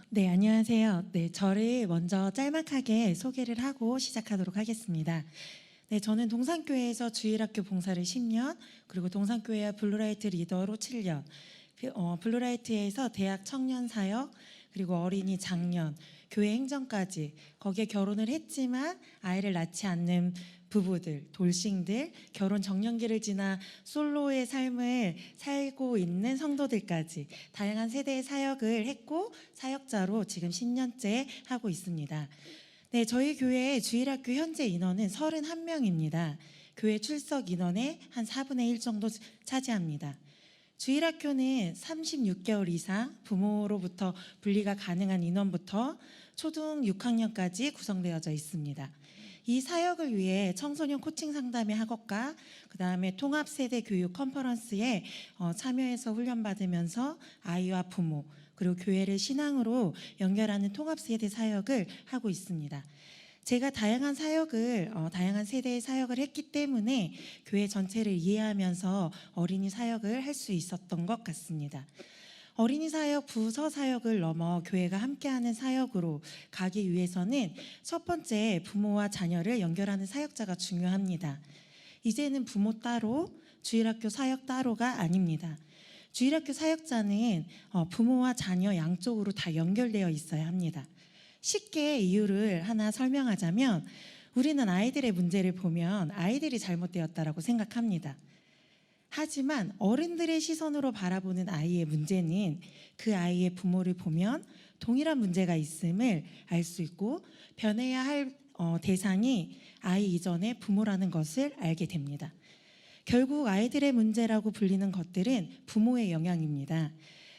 네, 안녕하세요. 네, 저를 먼저 짤막하게 소개를 하고 시작하도록 하겠습니다. 네, 저는 동산교회에서 주일학교 봉사를 10년, 그리고 동산교회와 블루라이트 리더로 7년, 블루라이트에서 대학 청년 사역, 그리고 어린이 장년, 교회 행정까지 거기에 결혼을 했지만 아이를 낳지 않는 부부들, 돌싱들, 결혼 정년기를 지나 솔로의 삶을 살고 있는 성도들까지 다양한 세대의 사역을 했고 사역자로 지금 10년째 하고 있습니다. 네, 저희 교회의 주일학교 현재 인원은 31명입니다. 교회 출석 인원의 한 4분의 1 정도 차지합니다. 주일학교는 36개월 이상 부모로부터 분리가 가능한 인원부터 초등 6학년까지 구성되어져 있습니다. 이 사역을 위해 청소년 코칭 상담의 학업과 그다음에 통합세대 교육 컨퍼런스에 참여해서 훈련받으면서 아이와 부모 그리고 교회를 신앙으로 연결하는 통합세대 사역을 하고 있습니다. 제가 다양한 세대의 사역을 했기 때문에 교회 전체를 이해하면서 어린이 사역을 할 수 있었던 것 같습니다. 어린이 사역, 부서 사역을 넘어 교회가 함께하는 사역으로 가기 위해서는 첫 번째 부모와 자녀를 연결하는 사역자가 중요합니다. 이제는 부모 따로, 주일학교 사역 따로가 아닙니다. 주일학교 사역자는 부모와 자녀 양쪽으로 다 연결되어 있어야 합니다. 쉽게 이유를 하나 설명하자면 우리는 아이들의 문제를 보면 아이들이 잘못되었다라고 생각합니다. 하지만 어른들의 시선으로 바라보는 아이의 문제는 그 아이의 부모를 보면 동일한 문제가 있음을 알 수 있고 변해야 할 대상이 아이 이전의 부모라는 것을 알게 됩니다. 결국 아이들의 문제라고 불리는 것들은 부모의 영향입니다.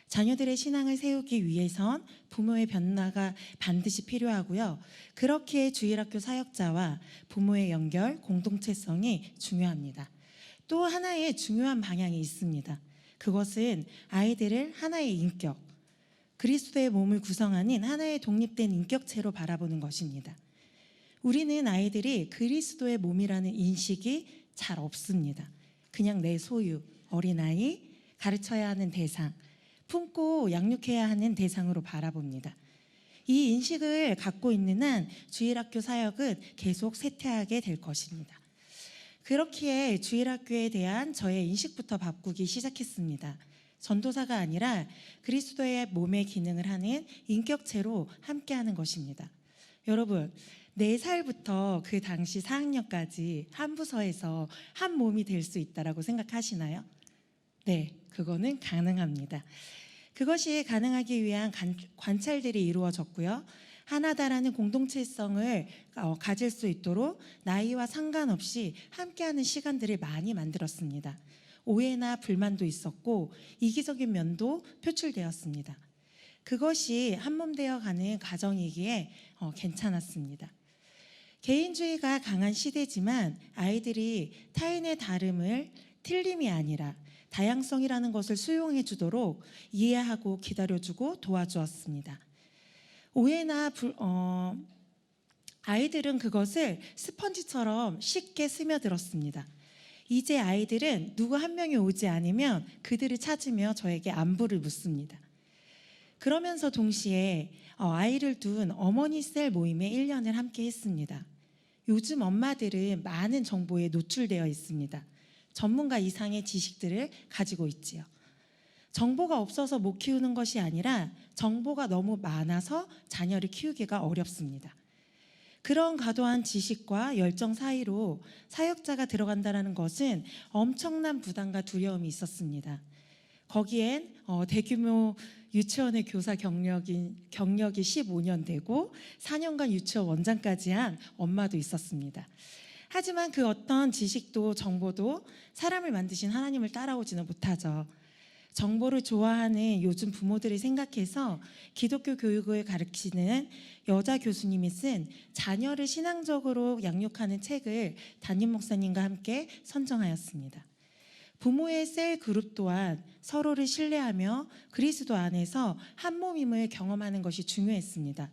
자녀들의 신앙을 세우기 위해선 부모의 변화가 반드시 필요하고요. 그렇기에 주일학교 사역자와 부모의 연결, 공동체성이 중요합니다. 또 하나의 중요한 방향이 있습니다. 그것은 아이들을 하나의 인격, 그리스도의 몸을 구성하는 하나의 독립된 인격체로 바라보는 것입니다. 우리는 아이들이 그리스도의 몸이라는 인식이 잘 없습니다. 그냥 내 소유, 어린아이, 가르쳐야 하는 대상, 품고 양육해야 하는 대상으로 바라봅니다. 이 인식을 갖고 있는 한 주일학교 사역은 계속 쇠퇴하게 될 것입니다. 그렇기에 주일학교에 대한 저의 인식부터 바꾸기 시작했습니다. 전도사가 아니라 그리스도의 몸의 기능을 하는 인격체로 함께하는 것입니다. 여러분, 4살부터 그 당시 4학년까지 한 부서에서 한 몸이 될 수 있다라고 생각하시나요? 네, 그거는 가능합니다. 그것이 가능하기 위한 관찰들이 이루어졌고요. 하나다라는 공동체성을 가질 수 있도록 나이와 상관없이 함께하는 시간들을 많이 만들었습니다. 오해나 불만도 있었고 이기적인 면도 표출되었습니다. 그것이 한몸되어 가는 과정이기에 괜찮았습니다. 개인주의가 강한 시대지만 아이들이 타인의 다름을 틀림이 아니라 다양성이라는 것을 수용해 주도록 이해하고 기다려주고 도와주었습니다. 오해나 아이들은 그것을 스펀지처럼 쉽게 스며들었습니다. 이제 아이들은 누구 한 명이 오지 않으면 그들을 찾으며 저에게 안부를 묻습니다. 그러면서 동시에 아이를 둔 어머니 셀 모임에 1년을 함께 했습니다. 요즘 엄마들은 많은 정보에 노출되어 있습니다. 전문가 이상의 지식들을 가지고 있지요. 정보가 없어서 못 키우는 것이 아니라 정보가 너무 많아서 자녀를 키우기가 어렵습니다. 그런 과도한 지식과 열정 사이로 사역자가 들어간다는 것은 엄청난 부담과 두려움이 있었습니다. 거기엔 대규모 유치원의 교사 경력이 15년 되고 4년간 유치원 원장까지 한 엄마도 있었습니다. 하지만 그 어떤 지식도 정보도 사람을 만드신 하나님을 따라오지는 못하죠. 정보를 좋아하는 요즘 부모들을 생각해서 기독교 교육을 가르치는 여자 교수님이 쓴 자녀를 신앙적으로 양육하는 책을 담임 목사님과 함께 선정하였습니다. 부모의 셀 그룹 또한 서로를 신뢰하며 그리스도 안에서 한 몸임을 경험하는 것이 중요했습니다.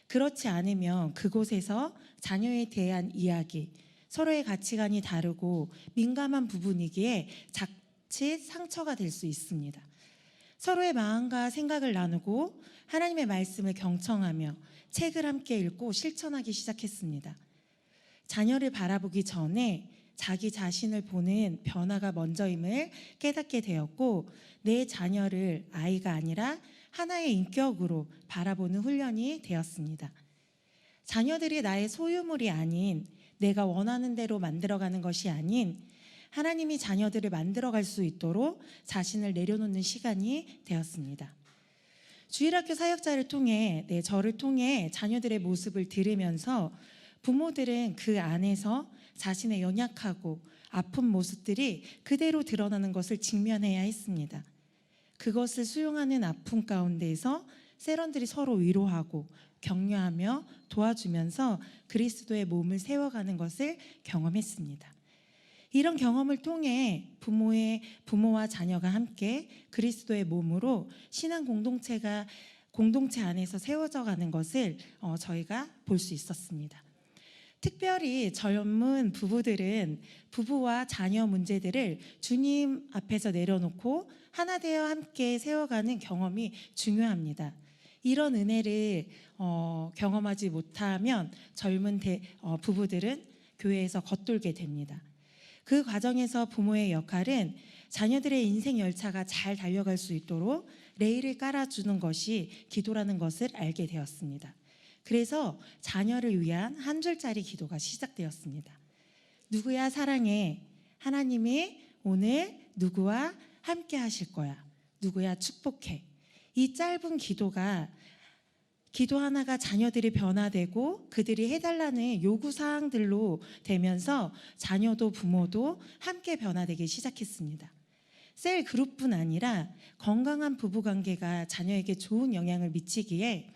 그렇지 않으면 그곳에서 자녀에 대한 이야기, 서로의 가치관이 다르고 민감한 부분이기에 자칫 상처가 될 수 있습니다. 서로의 마음과 생각을 나누고 하나님의 말씀을 경청하며 책을 함께 읽고 실천하기 시작했습니다. 자녀를 바라보기 전에 자기 자신을 보는 변화가 먼저임을 깨닫게 되었고, 내 자녀를 아이가 아니라 하나의 인격으로 바라보는 훈련이 되었습니다. 자녀들이 나의 소유물이 아닌, 내가 원하는 대로 만들어가는 것이 아닌 하나님이 자녀들을 만들어갈 수 있도록 자신을 내려놓는 시간이 되었습니다. 주일학교 사역자를 통해, 저를 통해 자녀들의 모습을 들으면서 부모들은 그 안에서 자신의 연약하고 아픈 모습들이 그대로 드러나는 것을 직면해야 했습니다. 그것을 수용하는 아픔 가운데에서 세런들이 서로 위로하고 격려하며 도와주면서 그리스도의 몸을 세워가는 것을 경험했습니다. 이런 경험을 통해 부모와 자녀가 함께 그리스도의 몸으로 신앙 공동체 안에서 세워져 가는 것을 저희가 볼 수 있었습니다. 특별히 젊은 부부들은 부부와 자녀 문제들을 주님 앞에서 내려놓고 하나 되어 함께 세워가는 경험이 중요합니다. 이런 은혜를 경험하지 못하면 젊은 부부들은 교회에서 겉돌게 됩니다. 그 과정에서 부모의 역할은 자녀들의 인생 열차가 잘 달려갈 수 있도록 레일을 깔아주는 것이 기도라는 것을 알게 되었습니다. 그래서 자녀를 위한 한 줄짜리 기도가 시작되었습니다. 누구야 사랑해. 하나님이 오늘 누구와 함께 하실 거야. 누구야 축복해. 이 짧은 기도 하나가 자녀들이 변화되고 그들이 해달라는 요구사항들로 되면서 자녀도 부모도 함께 변화되기 시작했습니다. 셀 그룹뿐 아니라 건강한 부부관계가 자녀에게 좋은 영향을 미치기에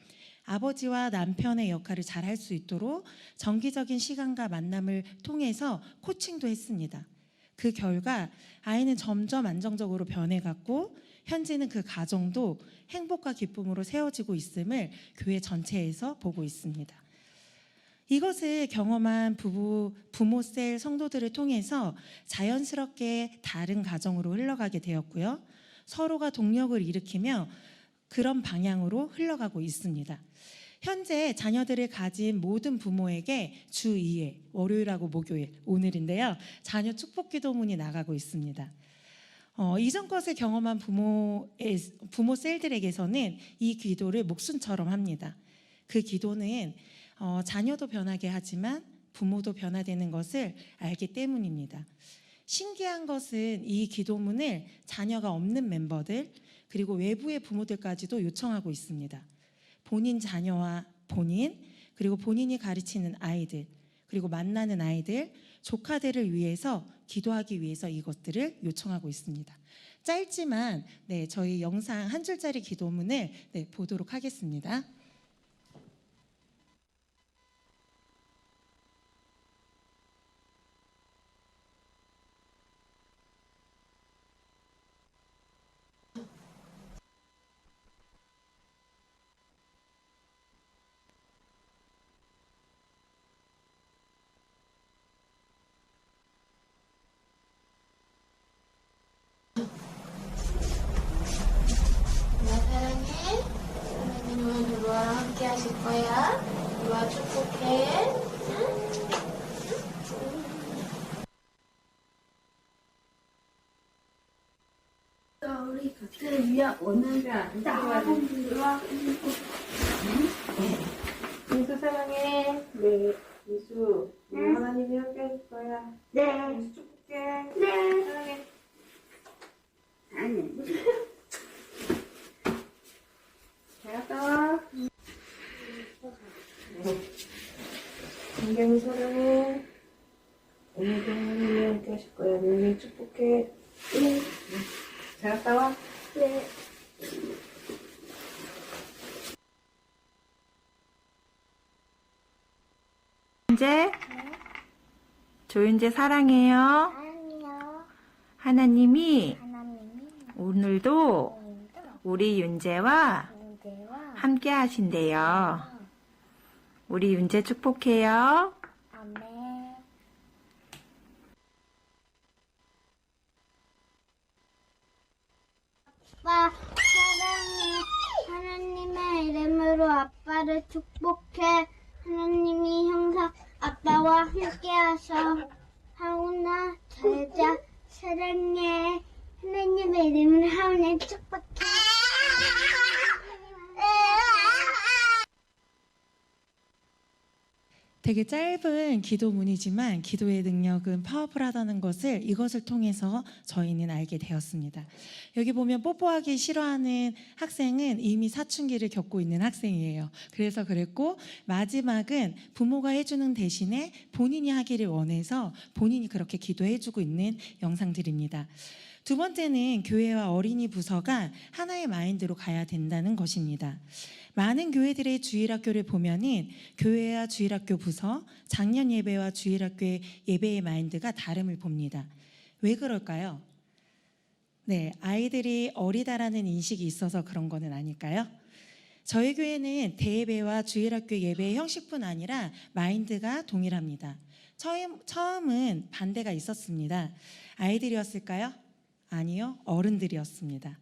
아버지와 남편의 역할을 잘 할 수 있도록 정기적인 시간과 만남을 통해서 코칭도 했습니다. 그 결과 아이는 점점 안정적으로 변해갔고 현재는 그 가정도 행복과 기쁨으로 세워지고 있음을 교회 전체에서 보고 있습니다. 이것을 경험한 부모 셀 성도들을 통해서 자연스럽게 다른 가정으로 흘러가게 되었고요. 서로가 동력을 일으키며 그런 방향으로 흘러가고 있습니다. 현재 자녀들을 가진 모든 부모에게 주 2회, 월요일하고 목요일, 오늘인데요. 자녀 축복 기도문이 나가고 있습니다. 이전 것을 경험한 부모 셀들에게서는 이 기도를 목숨처럼 합니다. 그 기도는 자녀도 변하게 하지만 부모도 변화되는 것을 알기 때문입니다. 신기한 것은 이 기도문을 자녀가 없는 멤버들 그리고 외부의 부모들까지도 요청하고 있습니다. 본인 자녀와 본인 그리고 본인이 가르치는 아이들 그리고 만나는 아이들 조카들을 위해서 기도하기 위해서 이것들을 요청하고 있습니다. 짧지만 저희 영상 한 줄짜리 기도문을 보도록 하겠습니다. 나 사랑해. 하나님은 누구와 함께 하실 거야. 누구와 축복해. 우리 곁을 위해 오늘을 안다. 민수 사랑해. 네, 민수. 하나님이 함께 하실 거야. 네. 민수 축복해. 네. 사랑해. 아니. 잘 갔다 와. 민경이 사랑해. 오늘도 하나님이 함께 하실 거야. 민경이 축복해. 네. 잘 갔다 와. 네. 조윤재 사랑해요. 아니요. 하나님이 하나님이 오늘도 오늘도 우리 윤재와 문제와 함께 하신대요. 우리 윤재 축복해요. 아멘. 와. 나를 축복해. 하나님이 항상 아빠와 함께하셔. 하우나 잘자 사랑해. 하나님의 이름으로 하우나 축복해. 되게 짧은 기도문이지만 기도의 능력은 파워풀하다는 것을 이것을 통해서 저희는 알게 되었습니다. 여기 보면 뽀뽀하기 싫어하는 학생은 이미 사춘기를 겪고 있는 학생이에요. 그래서 그랬고, 마지막은 부모가 해주는 대신에 본인이 하기를 원해서 본인이 그렇게 기도해주고 있는 영상들입니다. 두 번째는 교회와 어린이 부서가 하나의 마인드로 가야 된다는 것입니다. 많은 교회들의 주일학교를 보면은 교회와 주일학교 부서, 작년 예배와 주일학교의 예배의 마인드가 다름을 봅니다. 왜 그럴까요? 네, 아이들이 어리다라는 인식이 있어서 그런 거는 아닐까요? 저희 교회는 대예배와 주일학교 예배의 형식뿐 아니라 마인드가 동일합니다. 처음은 반대가 있었습니다. 아이들이었을까요? 아니요, 어른들이었습니다.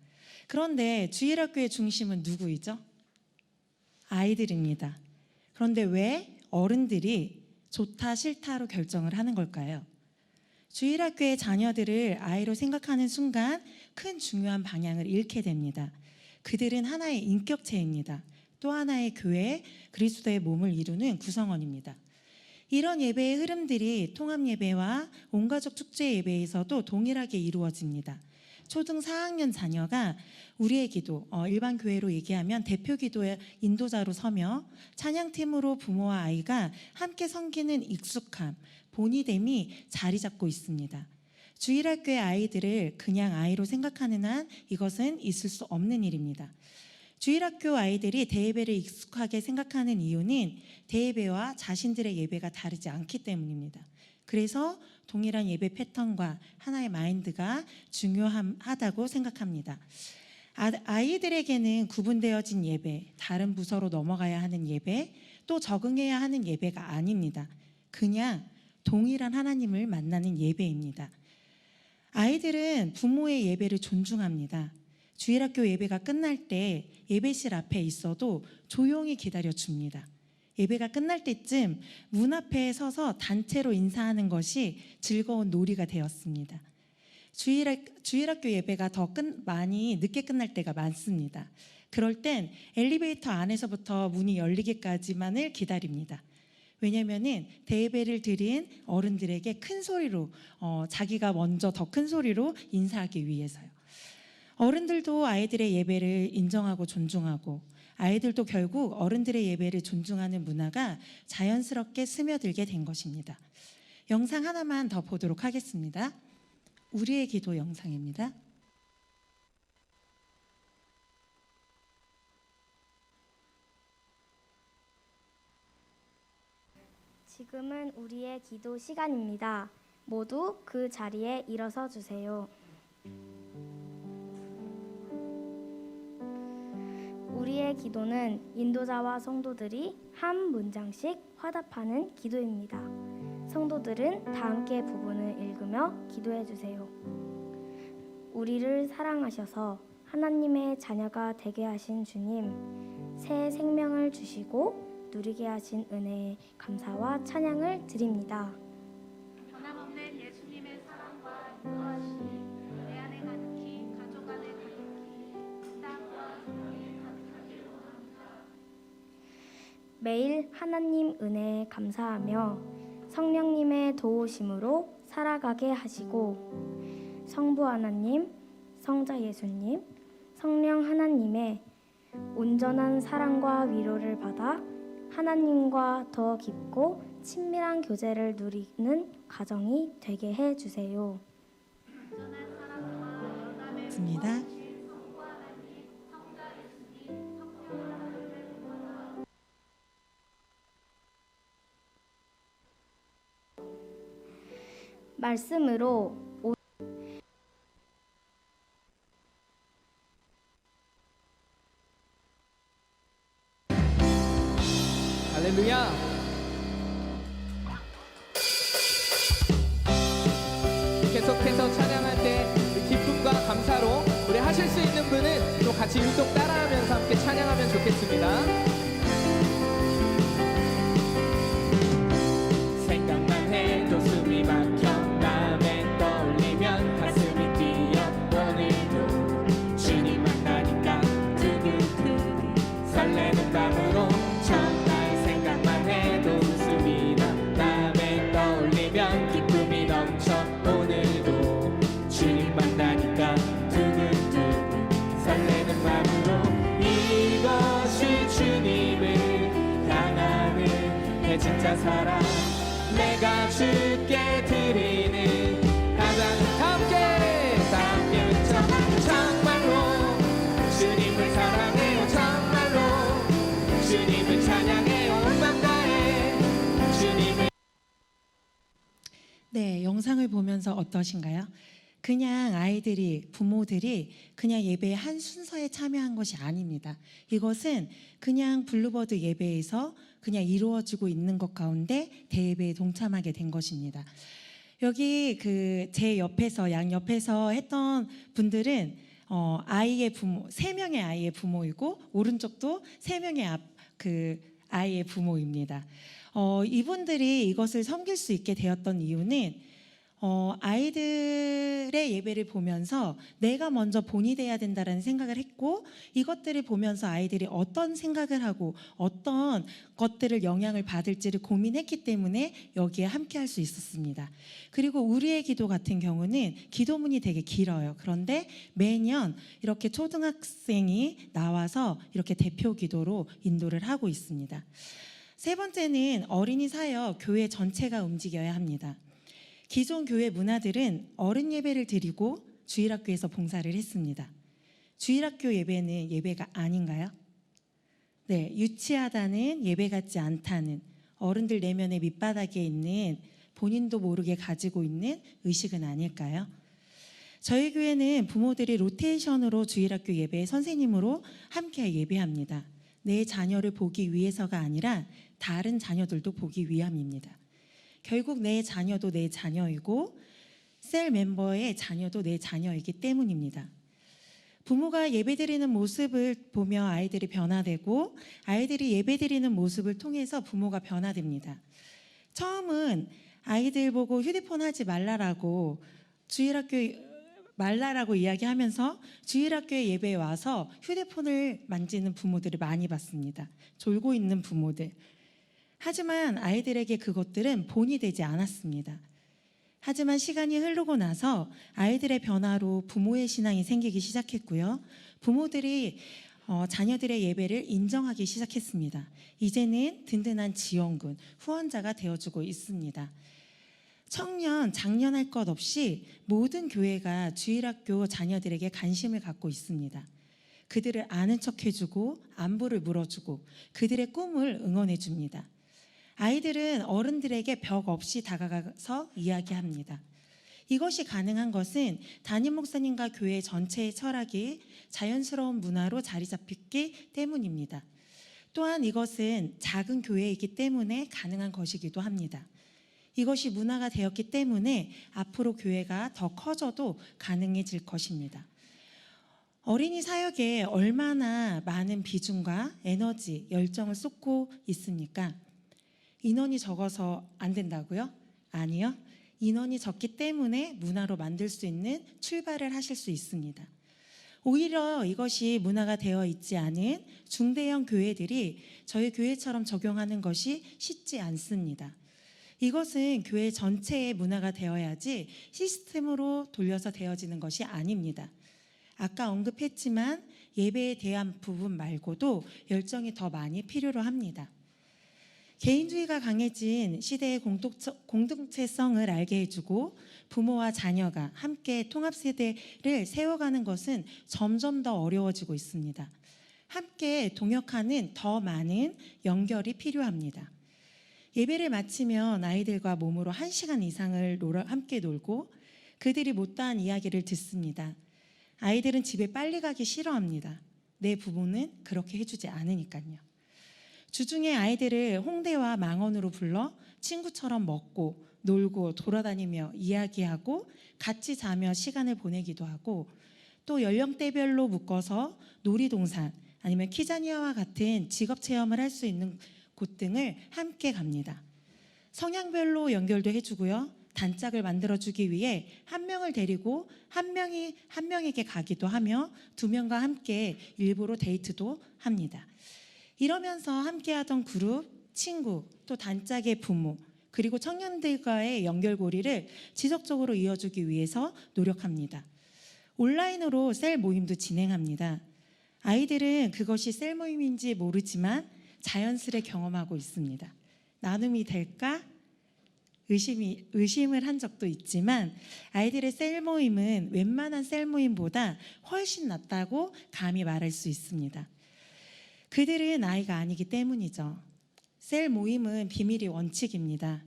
그런데 주일학교의 중심은 누구이죠? 아이들입니다. 그런데 왜 어른들이 좋다 싫다로 결정을 하는 걸까요? 주일학교의 자녀들을 아이로 생각하는 순간 큰 중요한 방향을 잃게 됩니다. 그들은 하나의 인격체입니다. 또 하나의 교회, 그리스도의 몸을 이루는 구성원입니다. 이런 예배의 흐름들이 통합예배와 온가족 축제 예배에서도 동일하게 이루어집니다. 초등 4학년 자녀가 우리의 기도, 일반 교회로 얘기하면 대표 기도의 인도자로 서며 찬양팀으로 부모와 아이가 함께 섬기는 익숙함, 본이됨이 자리 잡고 있습니다. 주일학교의 아이들을 그냥 아이로 생각하는 한 이것은 있을 수 없는 일입니다. 주일학교 아이들이 대예배를 익숙하게 생각하는 이유는 대예배와 자신들의 예배가 다르지 않기 때문입니다. 그래서 동일한 예배 패턴과 하나의 마인드가 중요하다고 생각합니다. 아이들에게는 구분되어진 예배, 다른 부서로 넘어가야 하는 예배, 또 적응해야 하는 예배가 아닙니다. 그냥 동일한 하나님을 만나는 예배입니다. 아이들은 부모의 예배를 존중합니다. 주일학교 예배가 끝날 때 예배실 앞에 있어도 조용히 기다려줍니다. 예배가 끝날 때쯤 문 앞에 서서 단체로 인사하는 것이 즐거운 놀이가 되었습니다. 주일학교 예배가 더 많이 늦게 끝날 때가 많습니다. 그럴 땐 엘리베이터 안에서부터 문이 열리기까지만을 기다립니다. 왜냐하면 대예배를 드린 어른들에게 큰 소리로 자기가 먼저 더 큰 소리로 인사하기 위해서요. 어른들도 아이들의 예배를 인정하고 존중하고 아이들도 결국 어른들의 예배를 존중하는 문화가 자연스럽게 스며들게 된 것입니다. 영상 하나만 더 보도록 하겠습니다. 우리의 기도 영상입니다. 지금은 우리의 기도 시간입니다. 모두 그 자리에 일어서 주세요. 우리의 기도는 인도자와 성도들이 한 문장씩 화답하는 기도입니다. 성도들은 다 함께 부분을 읽으며 기도해 주세요. 우리를 사랑하셔서 하나님의 자녀가 되게 하신 주님, 새 생명을 주시고 누리게 하신 은혜에 감사와 찬양을 드립니다. 변함없는 예수님의 사랑과 인도하심이 내 안에 가득히 가족 안에 가득히 땅과 성령에 가득하기를 원합니다. 매일 하나님 은혜에 감사하며 성령님의 도우심으로 살아가게 하시고 성부 하나님, 성자 예수님, 성령 하나님의 온전한 사랑과 위로를 받아 하나님과 더 깊고 친밀한 교제를 누리는 가정이 되게 해주세요. 입니다. 말씀으로 할렐루야. 계속해서 찬양할 때 기쁨과 감사로 우리 하실 수 있는 분은 또 같이 율동 따라하면서 함께 찬양하면 좋겠습니다. 드리면 기쁨이 넘쳐 오늘도 주님 만나니까 두근두근 설레는 마음으로 이것이 주님을 향하는 내 진짜 사랑 내가 주께 드리는 가장 함께 외쳐 정말로 주님을 사랑해요 정말로 주님을 찬양해요 온 맘 다해 주님을. 네, 영상을 보면서 어떠신가요? 그냥 아이들이, 부모들이 그냥 예배의 한 순서에 참여한 것이 아닙니다. 이것은 그냥 블루버드 예배에서 그냥 이루어지고 있는 것 가운데 대예배에 동참하게 된 것입니다. 여기 제 옆에서, 양옆에서 했던 분들은 아이의 부모, 3명의 아이의 부모이고 오른쪽도 3명의 아이의 부모입니다. 이분들이 이것을 섬길 수 있게 되었던 이유는 아이들의 예배를 보면서 내가 먼저 본이 돼야 된다는 생각을 했고 이것들을 보면서 아이들이 어떤 생각을 하고 어떤 것들을 영향을 받을지를 고민했기 때문에 여기에 함께 할 수 있었습니다. 그리고 우리의 기도 같은 경우는 기도문이 되게 길어요. 그런데 매년 이렇게 초등학생이 나와서 이렇게 대표 기도로 인도를 하고 있습니다. 세 번째는 어린이 사역 교회 전체가 움직여야 합니다. 기존 교회 문화들은 어른 예배를 드리고 주일학교에서 봉사를 했습니다. 주일학교 예배는 예배가 아닌가요? 네, 유치하다는 예배 같지 않다는 어른들 내면의 밑바닥에 있는 본인도 모르게 가지고 있는 의식은 아닐까요? 저희 교회는 부모들이 로테이션으로 주일학교 예배의 선생님으로 함께 예배합니다. 내 자녀를 보기 위해서가 아니라 다른 자녀들도 보기 위함입니다. 결국 내 자녀도 내 자녀이고 셀 멤버의 자녀도 내 자녀이기 때문입니다. 부모가 예배드리는 모습을 보며 아이들이 변화되고 아이들이 예배드리는 모습을 통해서 부모가 변화됩니다. 처음은 아이들 보고 휴대폰 하지 말라라고 이야기하면서 주일학교에 예배에 와서 휴대폰을 만지는 부모들을 많이 봤습니다. 졸고 있는 부모들. 하지만 아이들에게 그것들은 본이 되지 않았습니다. 하지만 시간이 흐르고 나서 아이들의 변화로 부모의 신앙이 생기기 시작했고요. 부모들이 자녀들의 예배를 인정하기 시작했습니다. 이제는 든든한 지원군, 후원자가 되어주고 있습니다. 청년, 장년할 것 없이 모든 교회가 주일학교 자녀들에게 관심을 갖고 있습니다. 그들을 아는 척해주고 안부를 물어주고 그들의 꿈을 응원해줍니다. 아이들은 어른들에게 벽 없이 다가가서 이야기합니다. 이것이 가능한 것은 담임 목사님과 교회 전체의 철학이 자연스러운 문화로 자리 잡혔기 때문입니다. 또한 이것은 작은 교회이기 때문에 가능한 것이기도 합니다. 이것이 문화가 되었기 때문에 앞으로 교회가 더 커져도 가능해질 것입니다. 어린이 사역에 얼마나 많은 비중과 에너지, 열정을 쏟고 있습니까? 인원이 적어서 안 된다고요? 아니요. 인원이 적기 때문에 문화로 만들 수 있는 출발을 하실 수 있습니다. 오히려 이것이 문화가 되어 있지 않은 중대형 교회들이 저희 교회처럼 적용하는 것이 쉽지 않습니다. 이것은 교회 전체의 문화가 되어야지 시스템으로 돌려서 되어지는 것이 아닙니다. 아까 언급했지만 예배에 대한 부분 말고도 열정이 더 많이 필요로 합니다. 개인주의가 강해진 시대의 공동체성을 알게 해주고 부모와 자녀가 함께 통합세대를 세워가는 것은 점점 더 어려워지고 있습니다. 함께 동역하는 더 많은 연결이 필요합니다. 예배를 마치면 아이들과 몸으로 1시간 이상을 함께 놀고 그들이 못다한 이야기를 듣습니다. 아이들은 집에 빨리 가기 싫어합니다. 내 부모는 그렇게 해주지 않으니까요. 주중에 아이들을 홍대와 망원으로 불러 친구처럼 먹고 놀고 돌아다니며 이야기하고 같이 자며 시간을 보내기도 하고 또 연령대별로 묶어서 놀이동산 아니면 키자니아와 같은 직업 체험을 할 수 있는 곳 등을 함께 갑니다. 성향별로 연결도 해주고요. 단짝을 만들어주기 위해 한 명을 데리고 한 명에게 가기도 하며 2명과 함께 일부러 데이트도 합니다. 이러면서 함께하던 그룹, 친구, 또 단짝의 부모, 그리고 청년들과의 연결고리를 지속적으로 이어주기 위해서 노력합니다. 온라인으로 셀 모임도 진행합니다. 아이들은 그것이 셀 모임인지 모르지만 자연스레 경험하고 있습니다. 나눔이 될까? 의심을 한 적도 있지만 아이들의 셀 모임은 웬만한 셀 모임보다 훨씬 낫다고 감히 말할 수 있습니다. 그들은 아이가 아니기 때문이죠. 셀 모임은 비밀이 원칙입니다.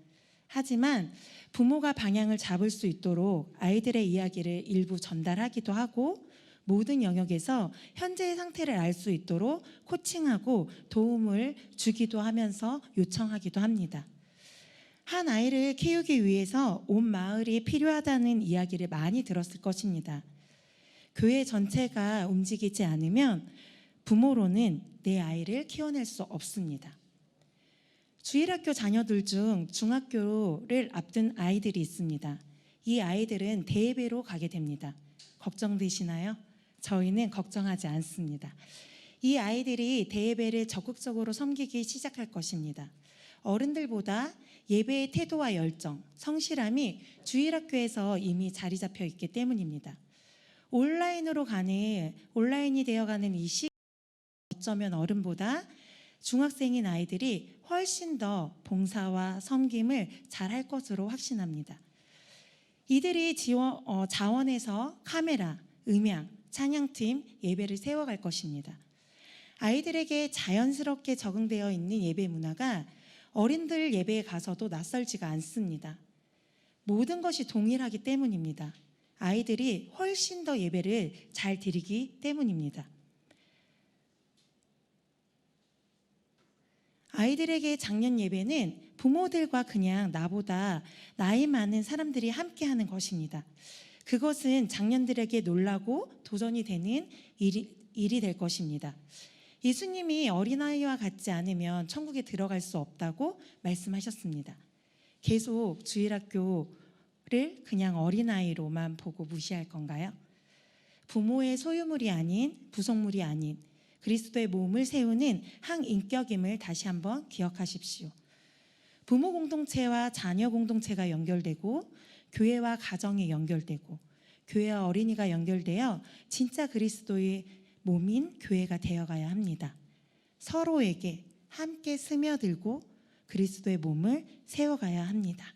하지만 부모가 방향을 잡을 수 있도록 아이들의 이야기를 일부 전달하기도 하고 모든 영역에서 현재의 상태를 알 수 있도록 코칭하고 도움을 주기도 하면서 요청하기도 합니다. 한 아이를 키우기 위해서 온 마을이 필요하다는 이야기를 많이 들었을 것입니다. 교회 전체가 움직이지 않으면 부모로는 내 아이를 키워낼 수 없습니다. 주일학교 자녀들 중 중학교를 앞둔 아이들이 있습니다. 이 아이들은 대예배로 가게 됩니다. 걱정되시나요? 저희는 걱정하지 않습니다. 이 아이들이 대예배를 적극적으로 섬기기 시작할 것입니다. 어른들보다 예배의 태도와 열정, 성실함이 주일학교에서 이미 자리 잡혀 있기 때문입니다. 온라인이 되어가는 이 시기 어쩌면 어른보다 중학생인 아이들이 훨씬 더 봉사와 섬김을 잘할 것으로 확신합니다. 이들이 자원해서 카메라, 음향, 찬양팀, 예배를 세워갈 것입니다. 아이들에게 자연스럽게 적응되어 있는 예배 문화가 어린들 예배에 가서도 낯설지가 않습니다. 모든 것이 동일하기 때문입니다. 아이들이 훨씬 더 예배를 잘 드리기 때문입니다. 아이들에게 작년 예배는 부모들과 그냥 나보다 나이 많은 사람들이 함께하는 것입니다. 그것은 장년들에게 놀라고 도전이 되는 일이 될 것입니다. 예수님이 어린아이와 같지 않으면 천국에 들어갈 수 없다고 말씀하셨습니다. 계속 주일학교를 그냥 어린아이로만 보고 무시할 건가요? 부모의 소유물이 아닌, 부속물이 아닌 그리스도의 몸을 세우는 한 인격임을 다시 한번 기억하십시오. 부모 공동체와 자녀 공동체가 연결되고 교회와 가정이 연결되고 교회와 어린이가 연결되어 진짜 그리스도의 몸인 교회가 되어가야 합니다. 서로에게 함께 스며들고 그리스도의 몸을 세워가야 합니다.